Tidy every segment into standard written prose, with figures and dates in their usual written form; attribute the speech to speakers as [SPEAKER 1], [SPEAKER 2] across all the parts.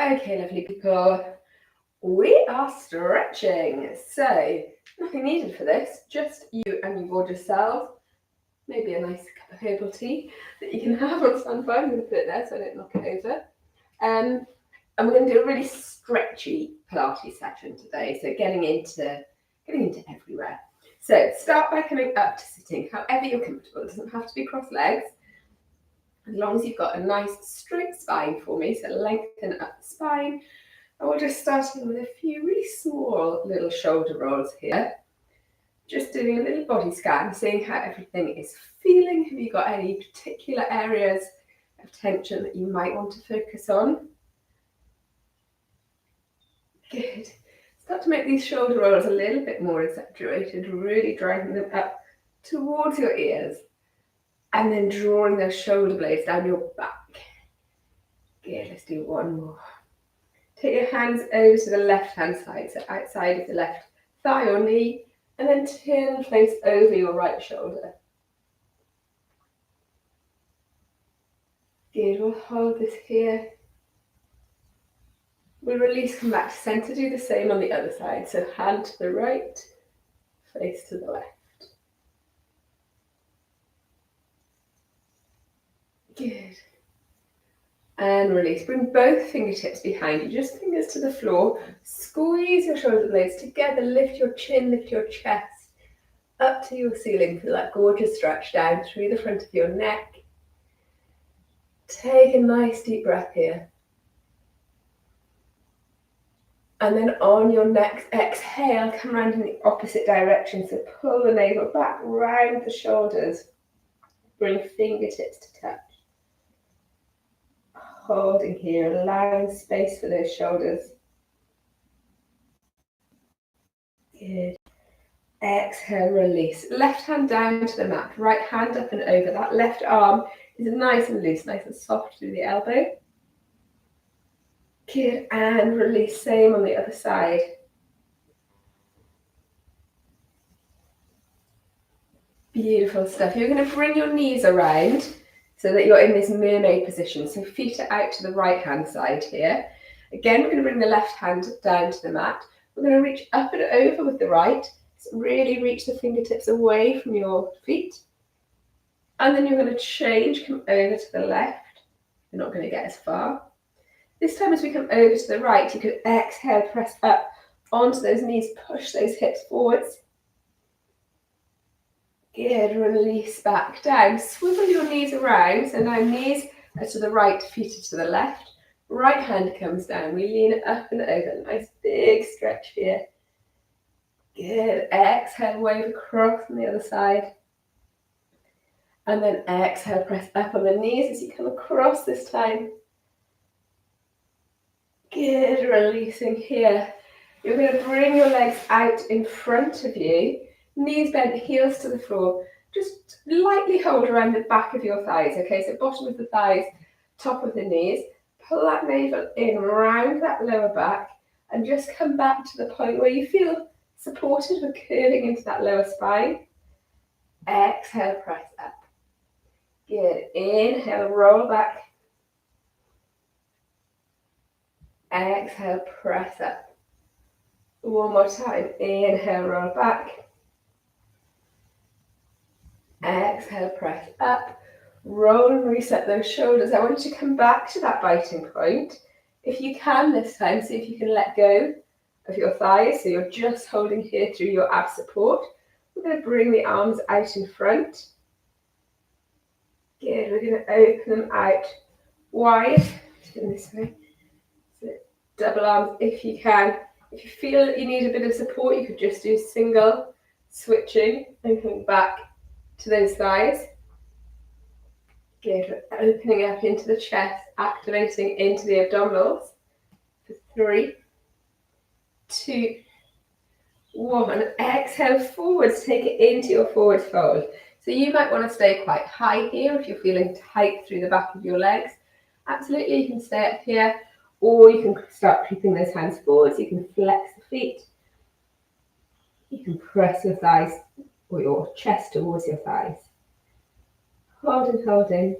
[SPEAKER 1] Okay, lovely people, we are stretching. So, nothing needed for this, just you and your gorgeous selves. Maybe a nice cup of herbal tea that you can have on standby. I'm going to put it there so I don't knock it over. And we're going to do a really stretchy Pilates session today. So getting into everywhere. So start by coming up to sitting, however you're comfortable. It doesn't have to be cross legs. As long as you've got a nice straight spine for me, so lengthen up the spine. And we're just starting with a few really small little shoulder rolls here. Just doing a little body scan, seeing how everything is feeling. Have you got any particular areas of tension that you might want to focus on? Good. Start to make these shoulder rolls a little bit more exaggerated, really driving them up towards your ears. And then drawing those shoulder blades down your back. Good, let's do one more. Take your hands over to the left-hand side, so outside of the left thigh or knee, and then turn and place over your right shoulder. Good, we'll hold this here. We'll release, come back to centre, do the same on the other side. So hand to the right, face to the left. Good. And release. Bring both fingertips behind you, just fingers to the floor. Squeeze your shoulder blades together, lift your chin, lift your chest up to your ceiling. Feel that gorgeous stretch down through the front of your neck. Take a nice deep breath here. And then on your next exhale, come around in the opposite direction. So pull the navel back, round the shoulders. Bring fingertips to touch. Holding here, allowing space for those shoulders. Good. Exhale, release. Left hand down to the mat, right hand up and over. That left arm is nice and loose, nice and soft through the elbow. Good, and release, same on the other side. Beautiful stuff. You're going to bring your knees around so that you're in this mermaid position. So feet are out to the right hand side here. Again, we're going to bring the left hand down to the mat. We're going to reach up and over with the right. So really reach the fingertips away from your feet. And then you're going to change, come over to the left. You're not going to get as far. This time as we come over to the right, you could exhale, press up onto those knees, push those hips forwards. Good, release back down. Swivel your knees around. So now knees are to the right, feet are to the left. Right hand comes down. We lean up and over. Nice big stretch here. Good. Exhale, wave across on the other side. And then exhale, press up on the knees as you come across this time. Good, releasing here. You're going to bring your legs out in front of you. Knees bent, heels to the floor. Just lightly hold around the back of your thighs, okay? So bottom of the thighs, top of the knees. Pull that navel in, round that lower back, and just come back to the point where you feel supported with curving into that lower spine. Exhale, press up. Good. Inhale, roll back. Exhale, press up. One more time. Inhale, roll back. Exhale, press up. Roll and reset those shoulders. I want you to come back to that biting point. If you can this time, see if you can let go of your thighs. So you're just holding here through your ab support. We're going to bring the arms out in front. Good. We're going to open them out wide. In this way. So double arms if you can. If you feel that you need a bit of support, you could just do single, switching, and coming back to those thighs. Good. Opening up into the chest, activating into the abdominals. For 3, 2, 1. Exhale forwards, take it into your forward fold. So you might want to stay quite high here if you're feeling tight through the back of your legs. Absolutely, you can stay up here, or you can start creeping those hands forwards. You can flex the feet. You can press your thighs or your chest towards your thighs. Holding, holding.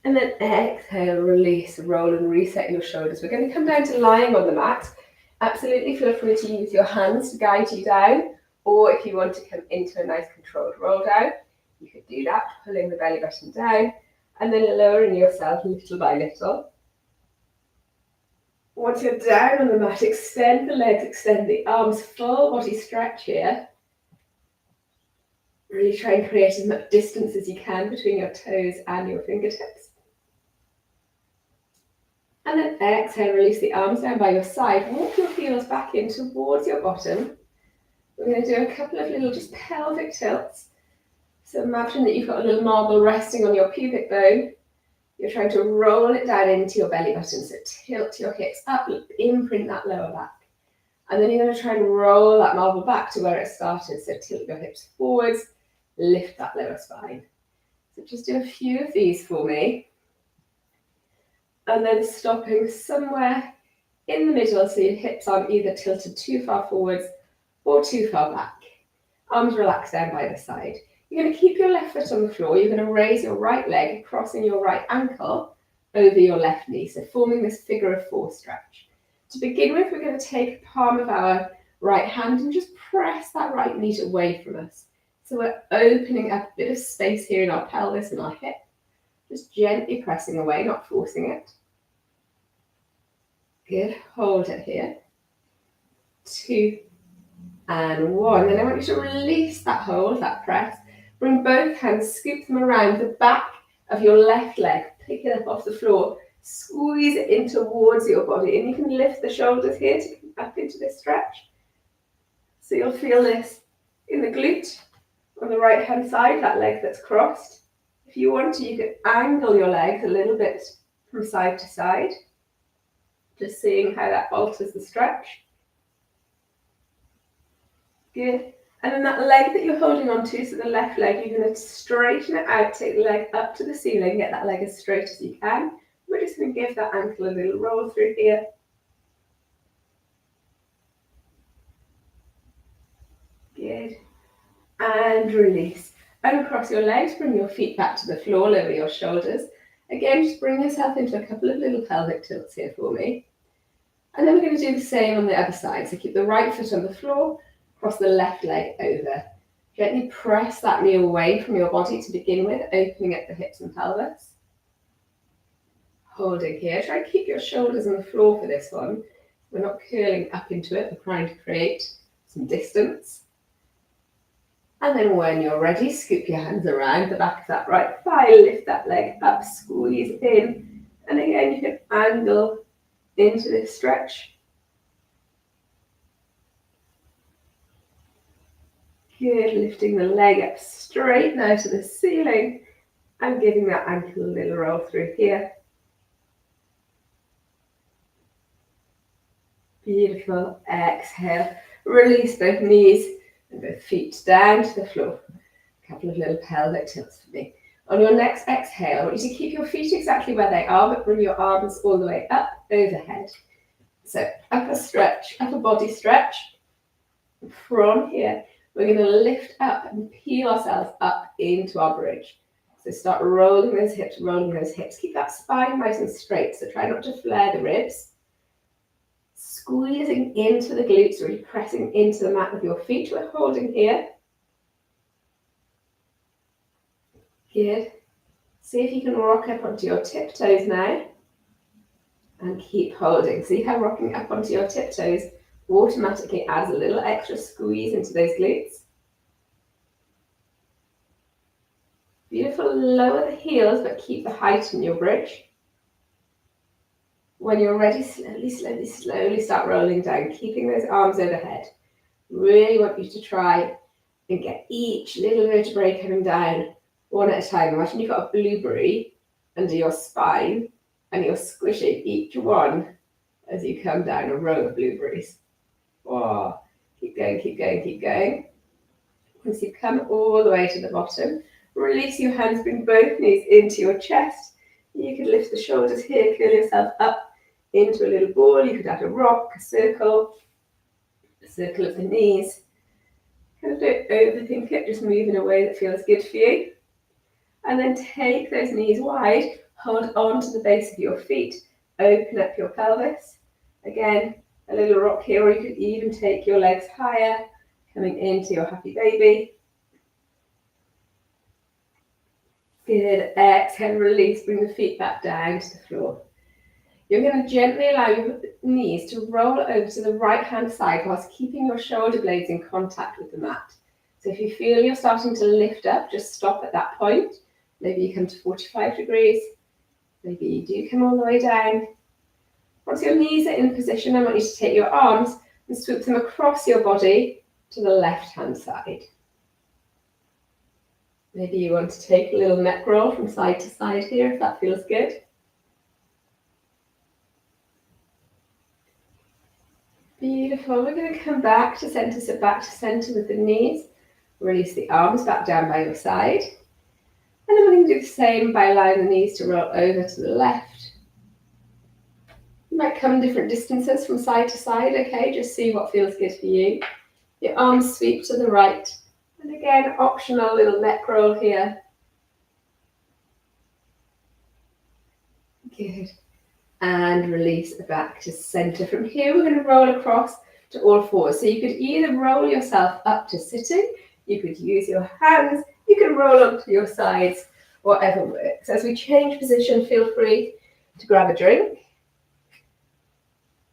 [SPEAKER 1] And then exhale, release, roll and reset your shoulders. We're going to come down to lying on the mat. Absolutely feel free to use your hands to guide you down, or if you want to come into a nice controlled roll down, you could do that, pulling the belly button down and then lowering yourself little by little. Once you're down on the mat, extend the legs, extend the arms, full body stretch here. Really try and create as much distance as you can between your toes and your fingertips. And then exhale, release the arms down by your side. Walk your heels back in towards your bottom. We're going to do a couple of little just pelvic tilts. So imagine that you've got a little marble resting on your pubic bone. You're trying to roll it down into your belly button. So tilt your hips up, imprint that lower back. And then you're going to try and roll that marble back to where it started. So tilt your hips forwards, lift that lower spine. So just do a few of these for me. And then stopping somewhere in the middle so your hips aren't either tilted too far forwards or too far back. Arms relaxed down by the side. You're going to keep your left foot on the floor. You're going to raise your right leg, crossing your right ankle over your left knee. So forming this figure of four stretch. To begin with, we're going to take palm of our right hand and just press that right knee away from us. So we're opening up a bit of space here in our pelvis and our hip. Just gently pressing away, not forcing it. Good, hold it here. 2 and 1. Then I want you to release that hold, that press. Bring both hands, scoop them around the back of your left leg. Pick it up off the floor. Squeeze it in towards your body. And you can lift the shoulders here to come up into this stretch. So you'll feel this in the glute on the right hand side, that leg that's crossed. If you want to, you can angle your legs a little bit from side to side. Just seeing how that alters the stretch. Good. And then that leg that you're holding on to, so the left leg, you're going to straighten it out, take the leg up to the ceiling, get that leg as straight as you can. We're just going to give that ankle a little roll through here. Good. And release. Uncross your legs, bring your feet back to the floor, lower your shoulders. Again, just bring yourself into a couple of little pelvic tilts here for me. And then we're going to do the same on the other side. So keep the right foot on the floor, cross the left leg over. Gently press that knee away from your body to begin with, opening up the hips and pelvis. Holding here. Try to keep your shoulders on the floor for this one. We're not curling up into it, we're trying to create some distance. And then when you're ready, scoop your hands around the back of that right thigh, lift that leg up, squeeze in. And again, you can angle into this stretch. Good, lifting the leg up straight now to the ceiling and giving that ankle a little roll through here. Beautiful. Exhale. Release both knees and both feet down to the floor. A couple of little pelvic tilts for me. On your next exhale, I want you to keep your feet exactly where they are, but bring your arms all the way up overhead. So upper stretch, upper body stretch. From here, we're going to lift up and peel ourselves up into our bridge. So start rolling those hips, rolling those hips. Keep that spine nice and straight, so try not to flare the ribs. Squeezing into the glutes, really pressing into the mat with your feet. We're holding here. Good. See if you can rock up onto your tiptoes now. And keep holding. See how rocking up onto your tiptoes automatically adds a little extra squeeze into those glutes. Beautiful. Lower the heels, but keep the height in your bridge. When you're ready, slowly, slowly, slowly start rolling down, keeping those arms overhead. Really want you to try and get each little vertebrae coming down one at a time. Imagine you've got a blueberry under your spine and you're squishing each one as you come down a row of blueberries. Oh, keep going, keep going, keep going. Once you've come all the way to the bottom, release your hands, bring both knees into your chest. You can lift the shoulders here, curl yourself up into a little ball. You could add a rock, a circle of the knees. Kind of don't overthink it, just move in a way that feels good for you. And then take those knees wide, Hold on to the base of your feet. Open up your pelvis. Again, a little rock here, or you could even take your legs higher, coming into your happy baby. Good. Exhale, release. Bring the feet back down to the floor. You're going to gently allow your knees to roll over to the right-hand side whilst keeping your shoulder blades in contact with the mat. So if you feel you're starting to lift up, just stop at that point. Maybe you come to 45 degrees. Maybe you do come all the way down. Once your knees are in position, I want you to take your arms and swoop them across your body to the left-hand side. Maybe you want to take a little neck roll from side to side here, if that feels good. Beautiful. We're going to come back to center, so back to center with the knees. Release the arms back down by your side. And then we're going to do the same by allowing the knees to roll over to the left. You might come different distances from side to side, okay? Just see what feels good for you. Your arms sweep to the right. And again, optional little neck roll here. Good. And release back to center. From here, we're going to roll across to all fours. So you could either roll yourself up to sitting, you could use your hands, you can roll onto your sides, whatever works. As we change position, feel free to grab a drink.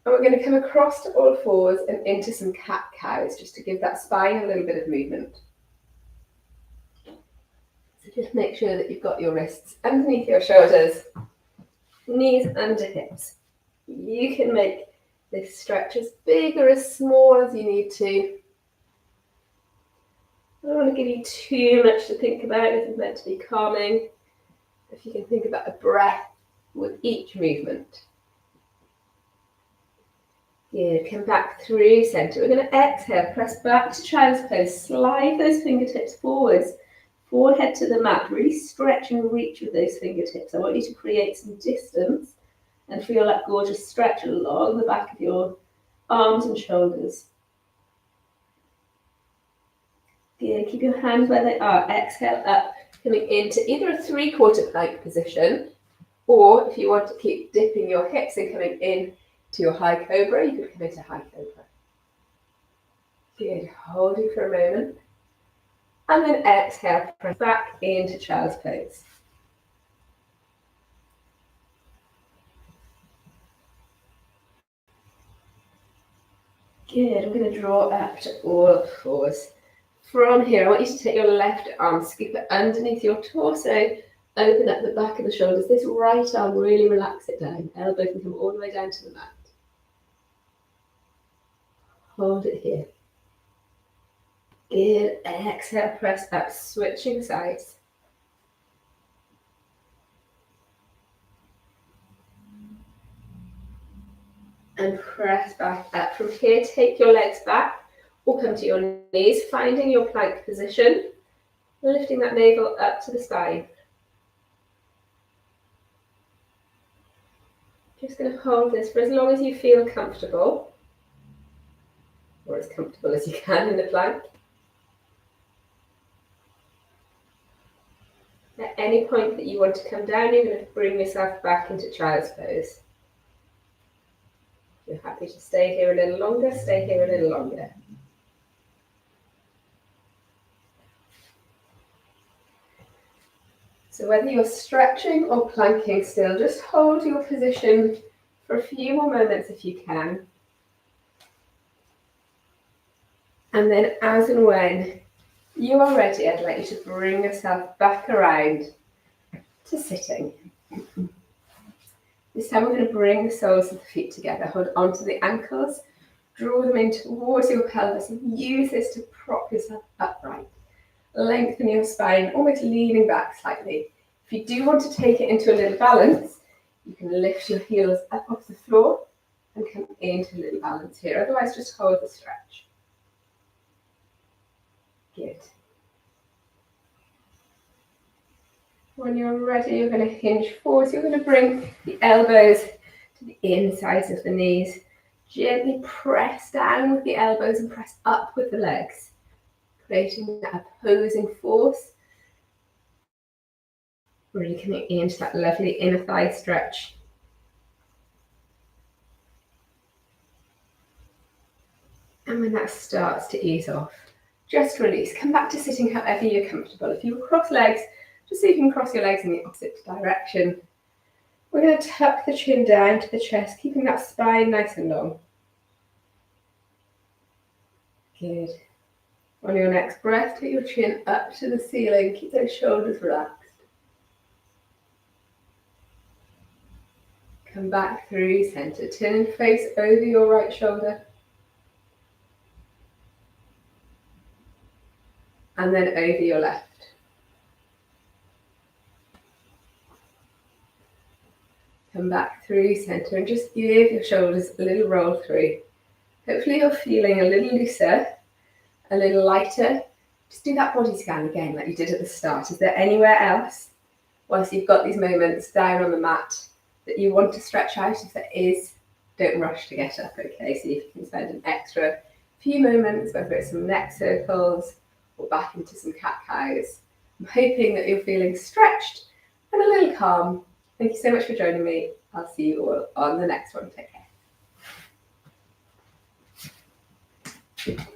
[SPEAKER 1] And we're going to come across to all fours and into some cat-cows, just to give that spine a little bit of movement. So just make sure that you've got your wrists underneath your shoulders, knees under hips. You can make this stretch as big or as small as you need to. I don't want to give you too much to think about. This is meant to be calming. If you can think about a breath with each movement. Good. Come back through center. We're going to exhale, press back to child's pose. Slide those fingertips forwards, forehead to the mat. Really stretch and reach with those fingertips. I want you to create some distance and feel that gorgeous stretch along the back of your arms and shoulders. Good. Keep your hands where they are. Exhale up, coming into either a three-quarter plank position, or if you want to keep dipping your hips and coming in to your high cobra, you could come into high cobra. Good. Holding for a moment. And then exhale, press back into child's pose. Good. I'm going to draw up to all fours. From here, I want you to take your left arm, scoop it underneath your torso, open up the back of the shoulders. This right arm, really relax it down. Elbow can come all the way down to the mat. Hold it here. Good. Exhale, press up, switching sides. And press back up. From here, take your legs back or come to your knees, finding your plank position, lifting that navel up to the spine. Just going to hold this for as long as you feel comfortable, or as comfortable as you can in the plank. At any point that you want to come down, you're going to bring yourself back into child's pose. If you're happy to stay here a little longer, stay here a little longer. So whether you're stretching or planking still, just hold your position for a few more moments if you can. And then as and when you are ready, I'd like you to bring yourself back around to sitting. This time we're going to bring the soles of the feet together. Hold onto the ankles, draw them in towards your pelvis, and use this to prop yourself upright. Lengthen your spine, almost leaning back slightly. If you do want to take it into a little balance, you can lift your heels up off the floor and come into a little balance here. Otherwise, just hold the stretch. Good. When you're ready, you're going to hinge forward. So you're going to bring the elbows to the insides of the knees. Gently press down with the elbows and press up with the legs, creating that opposing force. Really coming into that lovely inner thigh stretch. And when that starts to ease off, just release. Come back to sitting however you're comfortable. If you will cross legs, just so you can cross your legs in the opposite direction. We're going to tuck the chin down to the chest, keeping that spine nice and long. Good. On your next breath, take your chin up to the ceiling. Keep those shoulders relaxed. Come back through center. Turn and face over your right shoulder. And then over your left. Come back through center and just give your shoulders a little roll through. Hopefully you're feeling a little looser, a little lighter. Just do that body scan again like you did at the start. Is there anywhere else, whilst you've got these moments down on the mat, that you want to stretch out? If there is, don't rush to get up, okay? See if you can spend an extra few moments, whether it's some neck circles or back into some cat-cows. I'm hoping that you're feeling stretched and a little calm. Thank you so much for joining me. I'll see you all on the next one. Take care.